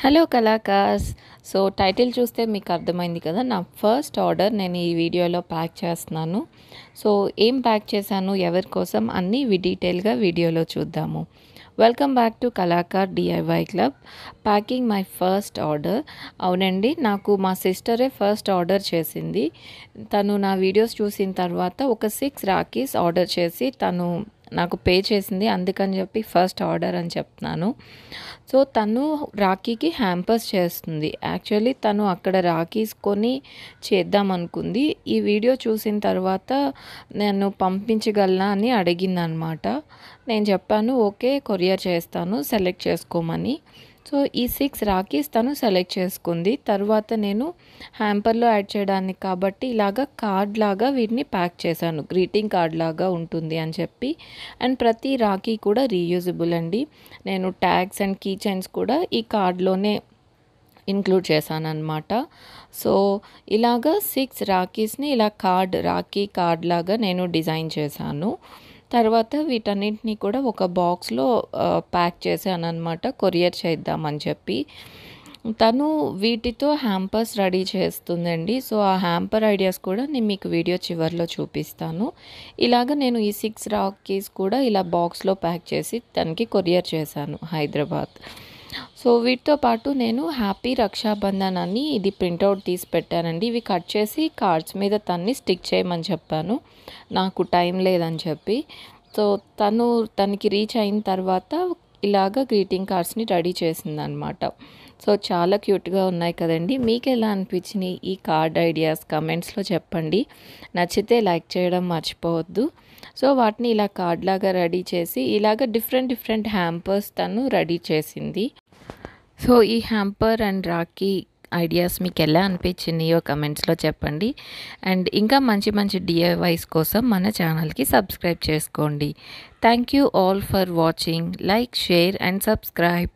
Hello కలాకాస్. So title చూస్తే మీకు అర్థమైంది కదా, నా ఫస్ట్ ఆర్డర్ నేను ఈ వీడియోలో ప్యాక్ చేస్తున్నాను. సో ఏం ప్యాక్ చేశాను, ఎవరి కోసం అన్నీ డీటెయిల్గా వీడియోలో చూద్దాము. Welcome back to Kalakar DIY club. Packing my first order. అవునండి, నాకు మా సిస్టరే ఫస్ట్ ఆర్డర్ చేసింది. తను నా వీడియోస్ చూసిన తర్వాత ఒక 6 రాఖీస్ ఆర్డర్ చేసి తను నాకు పే చేసింది. అందుకని చెప్పి ఫస్ట్ ఆర్డర్ అని చెప్తున్నాను. సో తను రాఖీకి హ్యాంపర్స్ చేస్తుంది. యాక్చువల్లీ తను అక్కడ రాఖీస్ కొని చేద్దాం అనుకుంది. ఈ వీడియో చూసిన తర్వాత నేను పంపించగలనా అని అడిగిందనమాట. నేను చెప్పాను ఓకే, కొరియర్ చేస్తాను, సెలెక్ట్ చేసుకోమని. సో ఈ 6 రాఖీస్ తను సెలెక్ట్ చేసుకుంది. తర్వాత నేను హ్యాంపర్లో యాడ్ చేయడానికి కాబట్టి ఇలాగ కార్డ్ లాగా వీటిని ప్యాక్ చేశాను. గ్రీటింగ్ కార్డ్ లాగా ఉంటుంది అని చెప్పి. అండ్ ప్రతి రాఖీ కూడా రీయూజబుల్ అండి. నేను ట్యాగ్స్ అండ్ కీ చైన్స్ కూడా ఈ కార్డ్లోనే ఇంక్లూడ్ చేశాను అనమాట. సో ఇలాగ 6 రాఖీస్ని ఇలా రాఖీ కార్డ్ లాగా నేను డిజైన్ చేశాను. తర్వాత వీటన్నింటినీ కూడా ఒక బాక్స్లో ప్యాక్ చేశాను అనమాట, కొరియర్ చేద్దామని చెప్పి. తను వీటితో హ్యాంపర్స్ రెడీ చేస్తుందండి. సో ఆ హ్యాంపర్ ఐడియాస్ కూడా నేను మీకు వీడియో చివరిలో చూపిస్తాను. ఇలాగ నేను ఈ 6 రాఖీస్ కూడా ఇలా బాక్స్లో ప్యాక్ చేసి తనకి కొరియర్ చేశాను హైదరాబాద్. సో వీటితో పాటు నేను హ్యాపీ రక్షాబంధన్ అని ఇది ప్రింట్అవుట్ తీసి పెట్టానండి. ఇవి కట్ చేసి కార్డ్స్ మీద తన్ని స్టిక్ చేయమని చెప్పాను, నాకు టైం లేదని చెప్పి. సో తనకి రీచ్ అయిన తర్వాత ఇలాగ గ్రీటింగ్ కార్డ్స్ని రెడీ చేసిందనమాట. సో చాలా క్యూట్గా ఉన్నాయి కదండి. మీకు ఎలా అనిపించినాయి ఈ కార్డ్ ఐడియాస్ కమెంట్స్లో చెప్పండి. నచ్చితే లైక్ చేయడం మర్చిపోవద్దు. సో వాటిని ఇలా కార్డ్ లాగా రెడీ చేసి ఇలాగ డిఫరెంట్ హ్యాంపర్స్ తను రెడీ చేసింది. సో ఈ హ్యాంపర్ అండ్ రాఖీ ఐడియాస్ మీకు ఎలా అనిపించినాయో కమెంట్స్లో చెప్పండి. అండ్ ఇంకా మంచి డిఐవైస్ కోసం మన ఛానల్కి సబ్స్క్రైబ్ చేసుకోండి. Thank you all for watching. Like, share and subscribe.